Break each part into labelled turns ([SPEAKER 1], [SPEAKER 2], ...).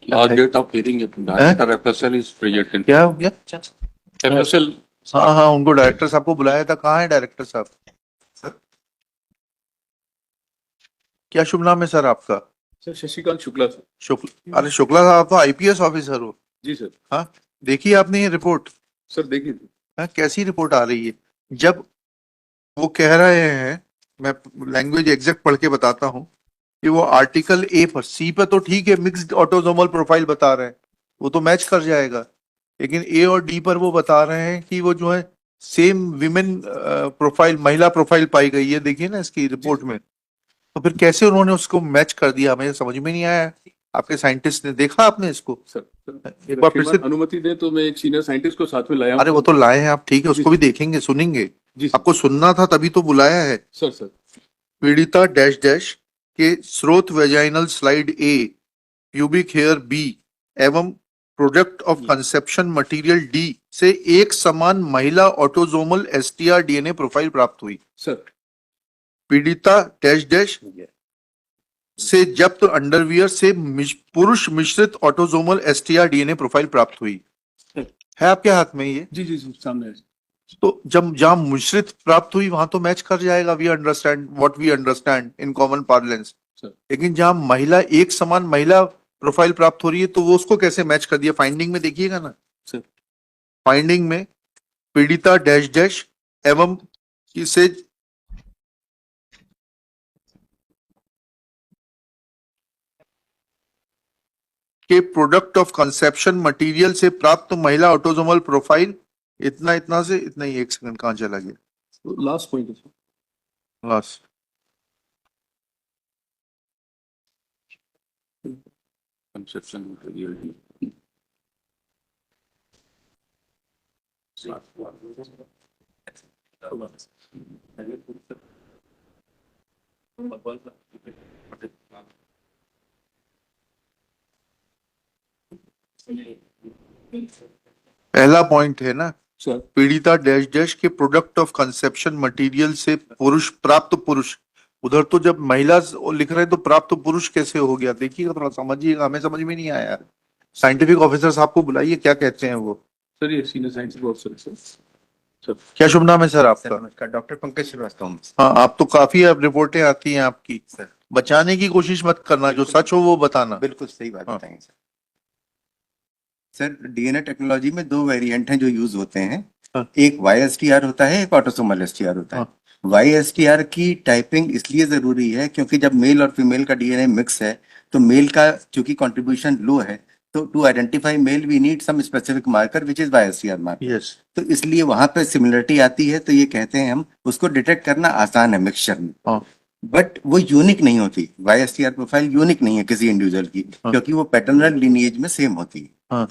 [SPEAKER 1] Last date of hearing it, director FSL is present.
[SPEAKER 2] क्या हो गया?
[SPEAKER 1] FSL,
[SPEAKER 2] हाँ हाँ, उनको डायरेक्टर साहब को बुलाया था। कहाँ है डायरेक्टर साहब? क्या शुभ नाम है सर आपका?
[SPEAKER 1] Sir Shashikant Shukla sir.
[SPEAKER 2] शुक्ला। अरे शुक्ला साहब तो आईपीएस ऑफिसर हो।
[SPEAKER 1] जी सर।
[SPEAKER 2] हाँ, देखिए आपने ये रिपोर्ट?
[SPEAKER 1] सर देखिए।
[SPEAKER 2] हाँ, कैसी रिपोर्ट आ रही है? जब वो कह रहे हैं, मैं लैंग्वेज एग्जैक्ट पढ़ के बताता हूँ कि वो आर्टिकल ए पर, सी पे तो ठीक है, मिक्स्ड ऑटोसोमल प्रोफाइल बता रहे हैं, वो तो मैच कर जाएगा। लेकिन ए और डी पर वो बता रहे हैं कि वो जो है सेम विमेन प्रोफाइल, महिला प्रोफाइल पाई गई है। देखिए ना इसकी रिपोर्ट में, तो फिर कैसे उन्होंने उसको मैच कर दिया, हमें समझ में नहीं आया। आपके साइंटिस्ट ने देखा आपने इसको?
[SPEAKER 1] सर
[SPEAKER 2] एक बार फिर से।
[SPEAKER 1] अनुमति दे तो मैं एक सीनियर साइंटिस्ट को साथ में लाया हूं।
[SPEAKER 2] अरे वो तो लाए हैं आप, ठीक है, उसको भी देखेंगे, सुनेंगे।
[SPEAKER 1] जी
[SPEAKER 2] आपको सुनना था तभी तो बुलाया है।
[SPEAKER 1] सर। सर
[SPEAKER 2] पीड़िता डैश डैश के स्रोत vaginal slide A, pubic here B एवं product of conception material D से एक समान महिला ऑटोजोमल एसटीआर डीएनए प्रोफाइल प्राप्त हुई।
[SPEAKER 1] सर।
[SPEAKER 2] पीड़िता डैश डैश से जब्त अंडरवियर से पुरुष मिश्रित ऑटोजोमल एसटीआर डीएनए प्रोफाइल प्राप्त हुई है आपके हाथ में ये?
[SPEAKER 1] जी जी सामने है।
[SPEAKER 2] तो जब जहां मिश्रित प्राप्त हुई वहां तो मैच कर जाएगा, we understand what we understand in common parlance. लेकिन जहां महिला, एक समान महिला प्रोफाइल प्राप्त हो रही है, तो वो उसको कैसे मैच कर दिया? फाइंडिंग में देखिएगा ना सर, फाइंडिंग में पीड़िता डैश डैश एवं इसे के प्रोडक्ट ऑफ कंसेप्शन मटेरियल से प्राप्त महिला ऑटोजोमल प्रोफाइल इतना इतना से इतना ही। एक सेकंड, कहां चला गया?
[SPEAKER 1] लास्ट पॉइंट है
[SPEAKER 2] लास्ट
[SPEAKER 1] कंसेप्शन मटेरियल।
[SPEAKER 2] पहला पॉइंट है ना
[SPEAKER 1] सर।
[SPEAKER 2] पीड़िता डैश डैश के प्रोडक्ट ऑफ कंसेप्शन मटेरियल से पुरुष प्राप्त पुरुष, उधर तो जब महिला लिख रहे हैं तो प्राप्त पुरुष कैसे हो गया? देखिएगा, थोड़ा समझिएगा, हमें समझ में नहीं आया। साइंटिफिक ऑफिसर साहब को बुलाइए, क्या कहते हैं वो?
[SPEAKER 1] सर ये सीनियर साइंटिस्ट ऑफिसर सर।
[SPEAKER 2] क्या शुभ नाम है सर आपका?
[SPEAKER 3] नमस्कार, डॉक्टर पंकज श्रीवास्तव।
[SPEAKER 2] हाँ, आप तो काफी अब रिपोर्टें आती हैं आपकी सर, बचाने की कोशिश मत करना, जो सच हो वो बताना।
[SPEAKER 3] बिल्कुल सही बात
[SPEAKER 2] हाँ।
[SPEAKER 3] बताएंगे सर। सर डीएनए टेक्नोलॉजी में दो वेरिएंट हैं जो यूज होते हैं।
[SPEAKER 2] हाँ।
[SPEAKER 3] एक YSTR होता है, एक ऑटोसोमल STR होता है। YSTR की टाइपिंग इसलिए जरूरी है क्योंकि जब मेल और फीमेल का डीएनए मिक्स है तो मेल का चूंकि कंट्रीब्यूशन लो है, तो to identify male we need some specific marker which is YSTR marker.
[SPEAKER 2] Yes.
[SPEAKER 3] तो इसलिए वहां पे सिमिलरिटी आती है, तो ये कहते हैं हम उसको डिटेक्ट करना आसान है मिक्सचर में।
[SPEAKER 2] हाँ।
[SPEAKER 3] बट वो यूनिक नहीं होती, YSTR प्रोफाइल यूनिक नहीं है किसी इंडिविजुअल की, क्योंकि वो पैटर्नल लिनिएज में सेम होती है।
[SPEAKER 2] हाँ।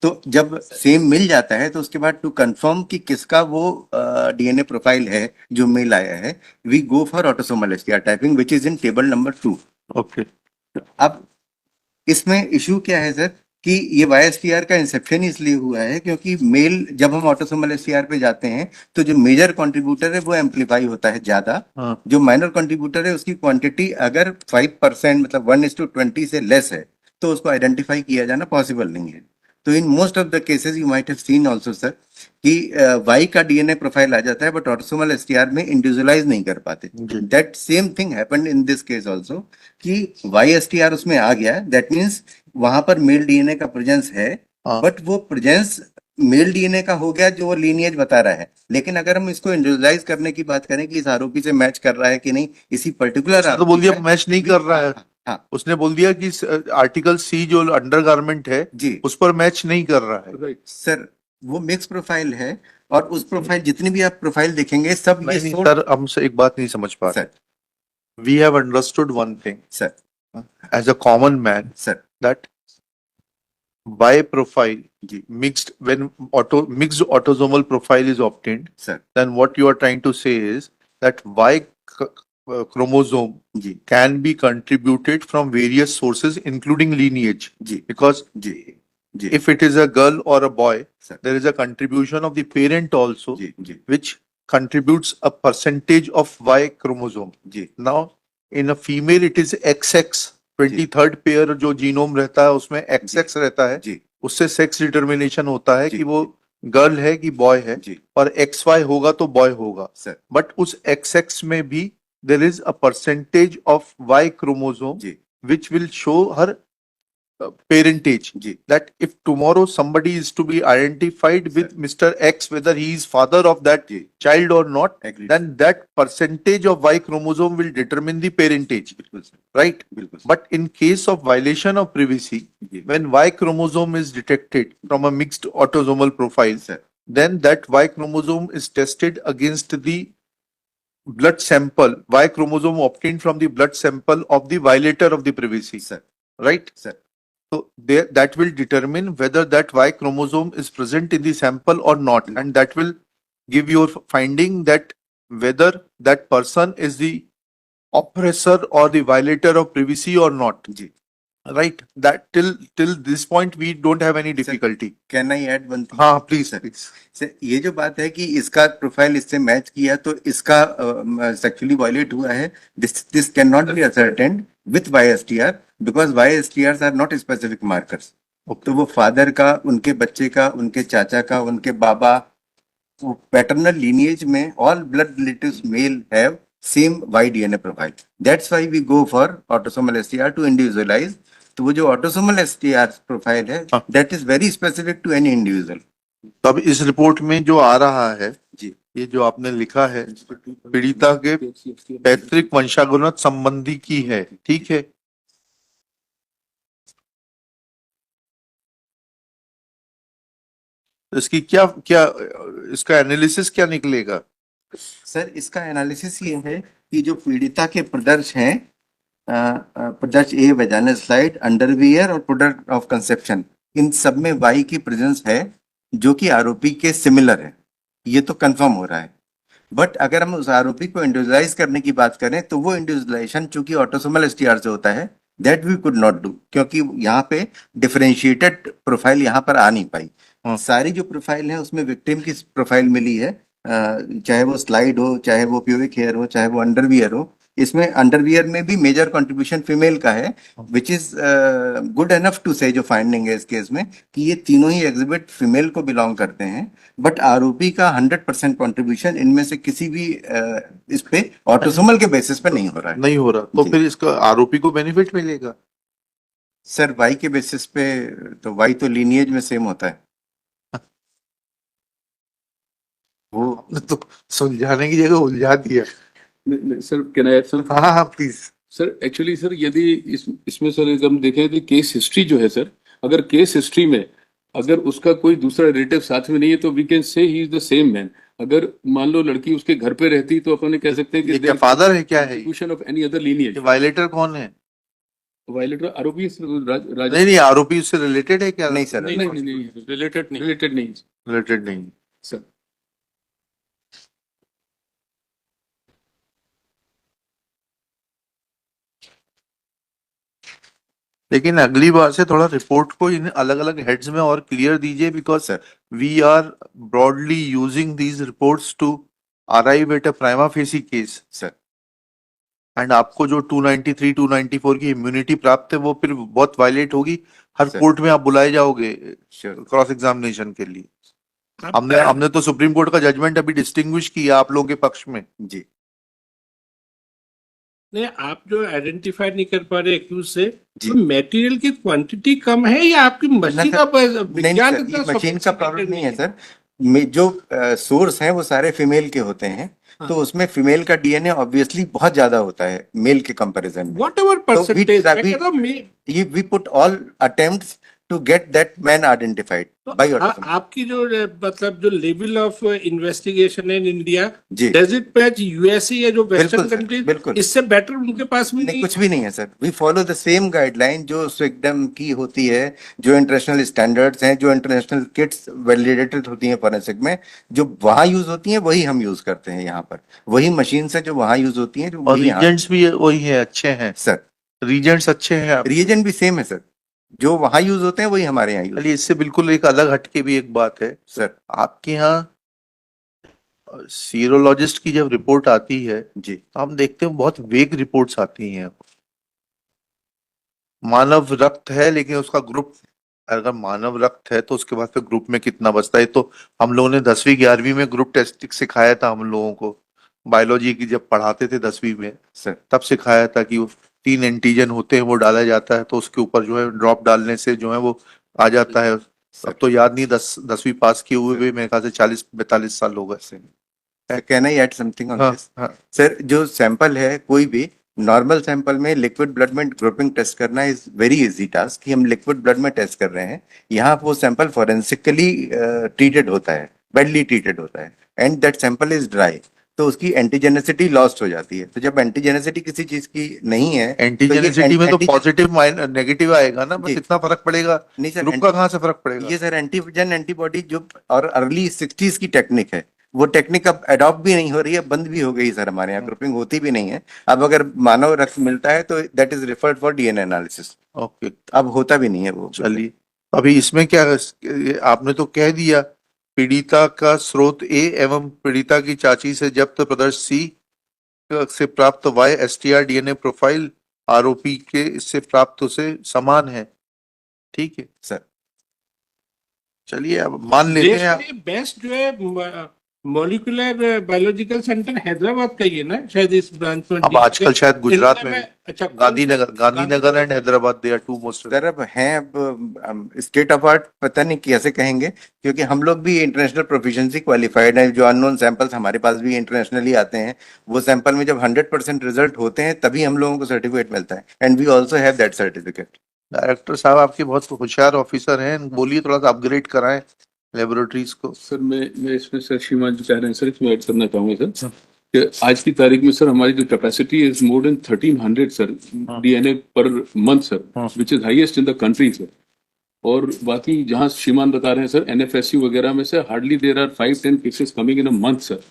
[SPEAKER 3] तो जब सेम मिल जाता है तो उसके बाद टू कंफर्म कि किसका वो डीएनए प्रोफाइल है जो मेल आया है, we go for autosomal STR typing which is in table number 2।
[SPEAKER 2] Okay.
[SPEAKER 3] अब इसमें इशू क्या है सर कि ये YSTR का इंसेप्शन इसलिए हुआ है क्योंकि मेल, जब हम ऑटोसोमल STR पे जाते हैं तो जो मेजर कंट्रीब्यूटर है वो एम्पलीफाई होता है ज्यादा।
[SPEAKER 2] हाँ।
[SPEAKER 3] जो माइनर कंट्रीब्यूटर है उसकी क्वांटिटी अगर 5% मतलब 1:20 से लेस है तो उसको आइडेंटिफाई किया जाना पॉसिबल नहीं है। तो in most of the cases you might have seen also sir कि Y का डीएनए प्रोफाइल आ जाता है बट ऑटोसोमल STR में इंडिविजुअलाइज नहीं कर पाते। That same thing happened in this case also कि YSTR उसमें आ गया, दैट मींस वहां पर मेल डीएनए का प्रेजेंस है, बट वो प्रेजेंस मेल डीएनए का हो गया जो वो लीनिएज बता रहा है। लेकिन अगर हम इसको इंडिविजुअलाइज करने की बात करें कि इस आरोपी से मैच कर रहा है कि नहीं, इसी पर्टिकुलर
[SPEAKER 2] तो बोल दिया मैच नहीं कर रहा है।
[SPEAKER 3] हाँ।
[SPEAKER 2] उसने बोल दिया कि आर्टिकल सी जो अंडरगारमेंट है
[SPEAKER 3] जी
[SPEAKER 2] उस पर मैच नहीं कर रहा है।
[SPEAKER 3] सर वो मिक्स प्रोफाइल है और उस प्रोफाइल, जितनी भी आप प्रोफाइल देखेंगे सब ये
[SPEAKER 2] नहीं सर, हमसे एक बात नहीं समझ पा रहे। We have understood one thing
[SPEAKER 3] sir
[SPEAKER 2] as a common man
[SPEAKER 3] sir,
[SPEAKER 2] that Y profile mixed, when mixed autosomal profile is obtained,
[SPEAKER 3] sir,
[SPEAKER 2] then what you are trying to say is that Y chromosome can be contributed from various sources including lineage, because if it is a girl or a boy, there is a contribution of the parent also which contributes a percentage of Y chromosome. Now in a female it is XX 23rd pair जो genome रहता है उसमें XX रहता है,
[SPEAKER 3] जी
[SPEAKER 2] उससे sex determination होता है
[SPEAKER 3] जी,
[SPEAKER 2] कि वो गर्ल है कि बॉय है,
[SPEAKER 3] जी
[SPEAKER 2] और XY होगा तो बॉय होगा।
[SPEAKER 3] सर,
[SPEAKER 2] बट उस XX में भी there is a percentage of Y chromosome
[SPEAKER 3] जी
[SPEAKER 2] which will show her parentage.
[SPEAKER 3] जी
[SPEAKER 2] That if tomorrow somebody is to be identified with
[SPEAKER 3] Sir.
[SPEAKER 2] Mr. X, whether he is father of that
[SPEAKER 3] जी
[SPEAKER 2] child or not,
[SPEAKER 3] agree,
[SPEAKER 2] then that percentage of Y chromosome will determine the parentage,
[SPEAKER 3] बिल्कुल sir,
[SPEAKER 2] right?
[SPEAKER 3] बिल्कुल sir,
[SPEAKER 2] But in case of violation of privacy,
[SPEAKER 3] जी
[SPEAKER 2] when Y chromosome is detected from a mixed autosomal profile,
[SPEAKER 3] sir,
[SPEAKER 2] then that Y chromosome is tested against the blood sample, Y chromosome obtained from the blood sample of the violator of the privacy,
[SPEAKER 3] sir,
[SPEAKER 2] right?
[SPEAKER 3] Sir,
[SPEAKER 2] So there, that will determine whether that Y chromosome is present in the sample or not, and that will give your finding that whether that person is the oppressor or the violator of privacy or not.
[SPEAKER 3] जी.
[SPEAKER 2] Right? That till this point we don't have any difficulty.
[SPEAKER 3] Can I add one thing?
[SPEAKER 2] हाँ, please,
[SPEAKER 3] Sir.
[SPEAKER 2] please.
[SPEAKER 3] Sir ये जो बात है कि इसका profile इससे match किया तो इसका सेक्सुअली वायलेट हुआ है, this can not be ascertained with YSTR because YSTRs are not specific markers.
[SPEAKER 2] Okay.
[SPEAKER 3] तो वो फादर का, उनके बच्चे का, उनके चाचा का, उनके बाबा, वो पैटर्नल लीनिएज में all blood relatives male have same Y DNA profile. That's why we go for autosomal STR to individualize. तो वो जो ऑटोसोमल STR प्रोफाइल है
[SPEAKER 2] हाँ.
[SPEAKER 3] That is very specific to any individual.
[SPEAKER 2] तो अब इस रिपोर्ट में जो आ रहा है,
[SPEAKER 3] जी
[SPEAKER 2] ये जो आपने लिखा है, पीड़िता के पैतृक वंशानुगत संबंधी की है, ठीक है? तो इसकी क्या क्या इसका एनालिसिस क्या निकलेगा?
[SPEAKER 3] सर, इसका एनालिसिस ये है कि जो पीड़िता के प्रदर्श हैं, प्रदर्श ए, वेजाइनल स्लाइड, अंडरवियर और प्रोडक्ट ऑफ कंसेप्शन, इन सब में वाई की प्रेजेंस है जो कि आरोपी के सिमिलर है, ये तो कंफर्म हो रहा है। बट अगर हम उस आरोपी को इंडिविजुअलाइज करने की बात करें तो वो इंडिविजुअलाइजेशन चूंकि ऑटोसोमल STR से होता है, that we could not do, क्योंकि यहाँ पे डिफरेंशिएटेड प्रोफाइल यहाँ पर आ नहीं पाई। सारी जो प्रोफाइल है उसमें विक्टिम की प्रोफाइल मिली है, चाहे वो स्लाइड हो, चाहे वो प्यूबिक हेयर हो, चाहे वो अंडरवियर हो। इसमें अंडरवियर में भी मेजर कंट्रीब्यूशन फीमेल का है, which is good enough to say, जो फाइंडिंग है इस केस में, कि ये तीनों ही एग्जिबिट फीमेल को बिलोंग करते हैं। बट आरोपी का 100% कंट्रीब्यूशन इनमें से किसी भी इस पे ऑटोसोमल के बेसिस पे नहीं हो रहा है।
[SPEAKER 2] नहीं हो रहा, तो
[SPEAKER 3] जी।
[SPEAKER 2] फिर इसका आरोपी को बेनिफिट मिलेगा?
[SPEAKER 3] सर, वाई के बेसिस पे तो वाई तो लीनिएज में सेम होता है। वो
[SPEAKER 2] आपने तो सुलझाने की जगह उलझा दिया।
[SPEAKER 1] Sir can I add sir?
[SPEAKER 2] हाँ हाँ, प्लीज।
[SPEAKER 1] सर एक्चुअली सर यदि इसमें सर अगर हम देखें तो केस हिस्ट्री जो है सर, अगर केस हिस्ट्री में अगर उसका कोई दूसरा रिलेटिव साथ में नहीं है तो वी कैन से ही इज द सेम मैन। अगर मान लो लड़की उसके घर पे रहती तो अपन कह सकते हैं
[SPEAKER 2] ये
[SPEAKER 1] कि
[SPEAKER 2] क्या फादर है, क्या है?
[SPEAKER 1] Contribution of any other lineage.
[SPEAKER 2] Violator कौन है?
[SPEAKER 1] वायलेटर आरोपी
[SPEAKER 2] नहीं नहीं, आरोपी उससे रिलेटेड है क्या?
[SPEAKER 3] नहीं सर,
[SPEAKER 1] नहीं नहीं नहीं, रिलेटेड नहीं
[SPEAKER 2] रिलेटेड नहीं।
[SPEAKER 1] सर।
[SPEAKER 2] लेकिन अगली बार से थोड़ा रिपोर्ट को इन अलग अलग हेड्स में और क्लियर दीजिए, because we are broadly using these reports to arrive at a prima facie case
[SPEAKER 3] sir.
[SPEAKER 2] And आपको जो 293 294 की इम्यूनिटी प्राप्त है वो फिर बहुत वायलेट होगी। हर
[SPEAKER 3] सर।
[SPEAKER 2] कोर्ट में आप बुलाए जाओगे
[SPEAKER 3] श्योर।
[SPEAKER 2] क्रॉस एग्जामिनेशन के लिए। हमने तो सुप्रीम कोर्ट का जजमेंट अभी डिस्टिंग्विश किया आप लोगों के पक्ष में।
[SPEAKER 3] जी
[SPEAKER 4] नहीं, आप जो आइडेंटिफाई नहीं कर पा रहे एक्यूज से,
[SPEAKER 3] जी।
[SPEAKER 4] तो मटेरियल की क्वांटिटी कम है या आपकी मशीन
[SPEAKER 3] सर,
[SPEAKER 4] का
[SPEAKER 3] नहीं
[SPEAKER 4] विज्ञान
[SPEAKER 3] सर,
[SPEAKER 4] इतना
[SPEAKER 3] ये मशीन का प्रॉब्लम
[SPEAKER 4] sophisticated
[SPEAKER 3] नहीं है सर। जो सोर्स हैं वो सारे फीमेल के होते हैं, तो उसमें फीमेल का DNA ऑब्वियसली बहुत ज्यादा होता है मेल के कंपैरिजन में।
[SPEAKER 4] Whatever percentage, मैं कह रहा हूँ
[SPEAKER 3] we put all attempts to get that man identified by autosome।
[SPEAKER 4] आपकी जो मतलब जो लेवल ऑफ इन्वेस्टिगेशन है इन इंडिया,
[SPEAKER 3] जी
[SPEAKER 4] डज इट मैच USA या जो वेस्टर्न
[SPEAKER 3] बिल्कुल सर,
[SPEAKER 4] कंट्रीज?
[SPEAKER 3] बिल्कुल।
[SPEAKER 4] इससे बेटर उनके पास भी
[SPEAKER 3] नहीं,
[SPEAKER 4] नहीं
[SPEAKER 3] कुछ भी नहीं है sir. We follow the same guideline जो स्विगडम की होती है, जो इंटरनेशनल स्टैंडर्ड्स हैं, जो इंटरनेशनल किट्स वैलिडेटेड होती हैं फॉरेंसिक में, जो वहां यूज होती हैं वही हम यूज करते हैं यहाँ पर। वही मशीन से जो वहां यूज होती हैं, जो
[SPEAKER 2] और
[SPEAKER 3] वही यहाँ
[SPEAKER 2] रीजेंट्स भी वही है, अच्छे हैं
[SPEAKER 3] सर।
[SPEAKER 2] रीजेंट्स, अच्छे हैं।
[SPEAKER 3] रिएजेंट भी सेम है सर, जो वहां यूज होते हैं वही हमारे यहाँ यूज।
[SPEAKER 2] चलिए, इससे बिल्कुल एक अलग हटके भी एक बात है
[SPEAKER 3] सर
[SPEAKER 2] आपके यहाँ सीरोलॉजिस्ट की जब रिपोर्ट आती है
[SPEAKER 3] जी
[SPEAKER 2] तो हम देखते हैं बहुत वेग रिपोर्ट्स आती हैं। मानव रक्त है लेकिन उसका ग्रुप, अगर मानव रक्त है तो उसके बाद फिर ग्रुप में कितना बचता है? तो हम लोगों ने 10वीं 11वीं में ग्रुप टेस्टिंग सिखाया था हम लोगों को, बायोलॉजी की जब पढ़ाते थे 10वीं में,
[SPEAKER 3] सर
[SPEAKER 2] तब सिखाया था कि वो 3 एंटीजन होते हैं, वो डाला जाता है तो उसके ऊपर जो है ड्रॉप डालने से जो है वो आ जाता है। अब तो याद नहीं, 10वीं पास किए हुए भी मेरे ख्याल से 40-42 साल हो गए।
[SPEAKER 3] Can I add something on
[SPEAKER 2] हाँ
[SPEAKER 3] दिस?
[SPEAKER 2] हाँ।
[SPEAKER 3] सर जो सैंपल है कोई भी नॉर्मल सैंपल में लिक्विड ब्लड में ग्रुपिंग टेस्ट करना इज वेरी इजी टास्क, कि हम लिक्विड ब्लड में टेस्ट कर रहे हैं। यहाँ वो सैंपल फॉरेंसिकली ट्रीटेड होता है, बेडली ट्रीटेड होता है, and that sample is dry, तो उसकी एंटीजेनेसिटी लॉस्ट हो जाती है। तो जब एंटीजेनेसिटी किसी चीज की नहीं है तो ये
[SPEAKER 2] एंटीजेनिसिटी में तो
[SPEAKER 3] एंटी
[SPEAKER 2] पॉजिटिव नेगेटिव आएगा ना, बस
[SPEAKER 3] जी।
[SPEAKER 2] इतना फर्क पड़ेगा।
[SPEAKER 3] नहीं सर,
[SPEAKER 2] ग्रुप का कहाँ से फर्क पड़ेगा?
[SPEAKER 3] ये सर एंटीजन एंटीबॉडी जो और अर्ली 60s की टेक्निक है, वो टेक्निक अब अडॉप्ट भी नहीं हो रही है, बंद भी हो गई सर, हमारे यहाँ ग्रुपिंग होती भी नहीं है। अब अगर मानव रक्त मिलता है तो that is referred for DNA analysis,
[SPEAKER 2] okay,
[SPEAKER 3] अब होता भी नहीं है वो।
[SPEAKER 2] चलिए। अभी इसमें क्या, आपने तो कह दिया पीड़िता का स्रोत ए एवं पीड़िता की चाची से जब्त प्रदर्श सी से प्राप्त वाई एसटीआर डीएनए प्रोफाइल आरोपी के इससे प्राप्त से समान है, ठीक है
[SPEAKER 3] सर
[SPEAKER 2] चलिए अब मान लेते
[SPEAKER 4] देश
[SPEAKER 2] हैं।
[SPEAKER 4] में बेस्ट जो है मॉलिक्यूलर बायोलॉजिकल सेंटर हैदराबाद का ही है ना, शायद इस ब्रांच में।
[SPEAKER 2] अब आजकल शायद गुजरात में भी।
[SPEAKER 4] अच्छा,
[SPEAKER 2] Gandhinagar and Hyderabad, they are two most.
[SPEAKER 3] Sir अब हैं, अब स्टेट ऑफ आर्ट पता नहीं कैसे कहेंगे, क्योंकि हम लोग भी इंटरनेशनल प्रोफिशिएंसी क्वालिफाइड हैं। जो अननोन सैंपल्स हमारे पास भी इंटरनेशनली आते हैं, वो सैंपल में जब 100% रिजल्ट होते हैं तभी हम लोगों को सर्टिफिकेट मिलता है, and we also have that certificate.
[SPEAKER 2] Director साहब आपके बहुत होशियार ऑफिसर हैं, बोलिए थोड़ा सा अपग्रेड कराएं लेबोरेटरीज को।
[SPEAKER 1] सर मैं इसमें सर श्रीमान जी कह रहे हैं सर, इसमें ऐड करना चाहूंगा सर कि आज की तारीख में सर हमारी जो capacity is more than 1300 sir DNA per month sir, which is highest in the country sir. और बाकी जहां श्रीमान बता रहे हैं सर एनएफएसयू वगैरह में से hardly there are 5-10 cases coming in a month sir.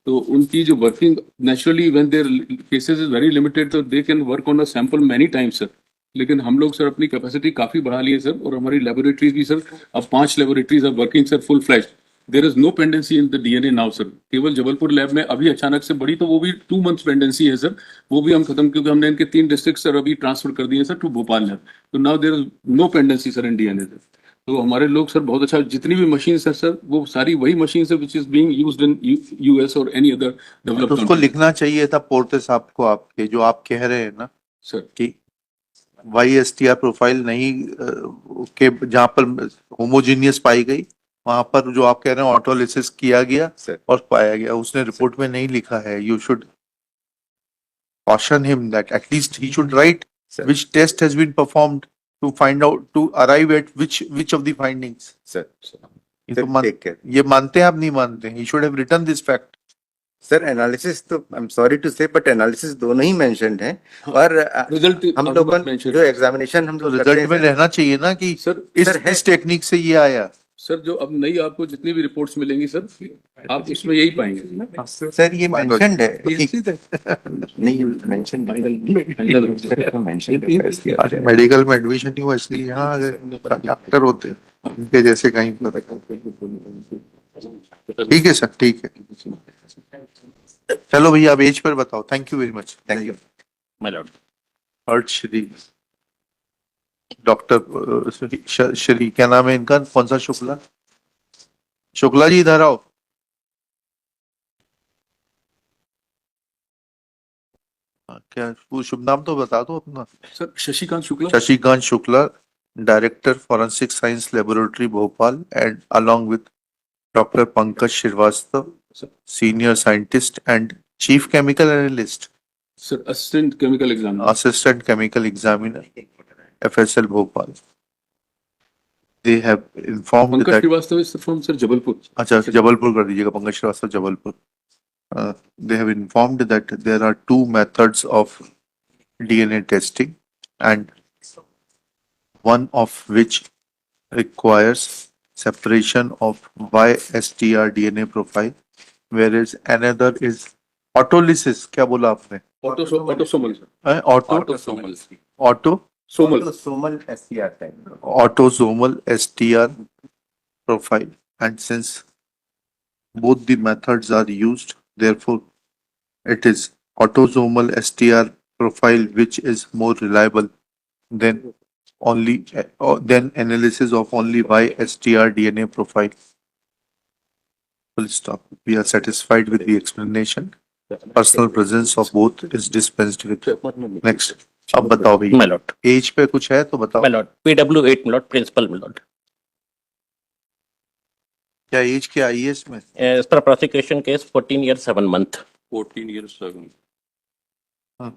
[SPEAKER 1] तो उनकी जो working naturally when their cases is very limited तो they can work on a sample many times sir. लेकिन हम लोग सर अपनी कैपेसिटी काफी बढ़ा ली है सर, और हमारी लेबोरेटरीज भी सर अब 5 laboratories are working sir full flash. There is no pendency in the DNA now sir. केवल जबलपुर लैब में अभी अचानक से बढ़ी, तो वो भी 2 मंथ्स पेंडेंसी है सर, वो भी हम खत्म, क्योंकि हमने इनके 3 डिस्ट्रिक्ट सर अभी ट्रांसफर कर दिए सर टू भोपाल लैब। तो now there is no pendency sir in DNA sir. तो हमारे लोग सर बहुत अच्छा, जितनी भी मशीन है सर वो सारी वही मशीन है which is being used in US और एनी अदर
[SPEAKER 2] तो
[SPEAKER 1] डेवलप्ड
[SPEAKER 2] उसको लिखना चाहिए था पोर्ते साहब को आपके, जो आप कह रहे हैं ना
[SPEAKER 1] सर।
[SPEAKER 2] कि वाई एसटीआर प्रोफाइल नहीं के जहाँ पर होमोजीनियस पाई गई, वहां पर जो आप कह रहे हैं ऑटोलिसिस किया गया
[SPEAKER 3] सर
[SPEAKER 2] और पाया गया, उसने रिपोर्ट में नहीं लिखा है। You should caution him that at least he should write
[SPEAKER 3] Sir.
[SPEAKER 2] which test has been performed to find out, to arrive at which of the findings.
[SPEAKER 3] Sir
[SPEAKER 2] ये तो
[SPEAKER 3] टेक केयर।
[SPEAKER 2] ये मानते हैं आप, नहीं मानते हैं? He should have written this fact.
[SPEAKER 3] Sir analysis तो आई एम सॉरी टू से, बट एनालिसिस दोनों ही मेंशन्ड हैं, और
[SPEAKER 1] रिजल्ट
[SPEAKER 3] हम लोगों जो एग्जामिनेशन हम
[SPEAKER 2] तो
[SPEAKER 3] लोग करते
[SPEAKER 2] रिजल्ट में
[SPEAKER 3] हैं
[SPEAKER 2] रहना चाहिए ना कि
[SPEAKER 1] सर
[SPEAKER 2] इस टेक्निक से ये आया।
[SPEAKER 1] सर जो अब नई आपको जितनी भी रिपोर्ट्स मिलेंगी सर आप उसमें यही पाएंगे।
[SPEAKER 3] सर ये मेंशन्ड है नहीं, मेंशन्ड है।
[SPEAKER 2] मेडिकल में एडमिशन नहीं हुआ इसलिए यहाँ डॉक्टर होते हैं उनके जैसे कहीं पर। ठीक है सर, ठीक है। चलो भैया अब एज पर बताओ। Thank you very much.
[SPEAKER 3] Thank you.
[SPEAKER 2] Earth Shri doctor Shri क्या नाम है इनका, कौन सा शुक्ला? शुक्ला जी इधर आओ। क्या वो शुभ नाम तो बता दो अपना।
[SPEAKER 1] Sir Shashikant Shukla.
[SPEAKER 2] Shashikant Shukla, director forensic science laboratory Bhopal, and along with Dr. Pankaj Srivastava, senior scientist and chief chemical analyst,
[SPEAKER 1] sir assistant chemical examiner.
[SPEAKER 2] assistant chemical examiner, FSL Bhopal. They have informed
[SPEAKER 1] Pankaj
[SPEAKER 2] that,
[SPEAKER 1] Shrivastava is from sir Jabalpur.
[SPEAKER 2] अच्छा जबलपुर कर दीजिएगा, Pankaj Srivastava Jabalpur. They have informed that there are 2 methods of DNA testing, and one of which requires separation of YSTR DNA profile, whereas another is autolysis. क्या बोला आपने?
[SPEAKER 1] Autosomal sir.
[SPEAKER 2] Autosomal
[SPEAKER 3] Samuel SCR type
[SPEAKER 2] autosomal STR profile, and since both the methods are used, therefore it is autosomal STR profile which is more reliable than only then analysis of only Y STR DNA profile. Full stop. We are satisfied with the explanation. Personal presence of both is dispensed with. Next. अब बताओ
[SPEAKER 5] My
[SPEAKER 2] भैया,
[SPEAKER 5] lord,
[SPEAKER 2] as पे कुछ है तो बताओ.
[SPEAKER 5] my lord, PW8, my lord, principal, my lord.
[SPEAKER 2] क्या as क्या आई है इसमें?
[SPEAKER 5] As per prosecution case, 14 years, 7 months.
[SPEAKER 1] 14 years 7.
[SPEAKER 2] हाँ.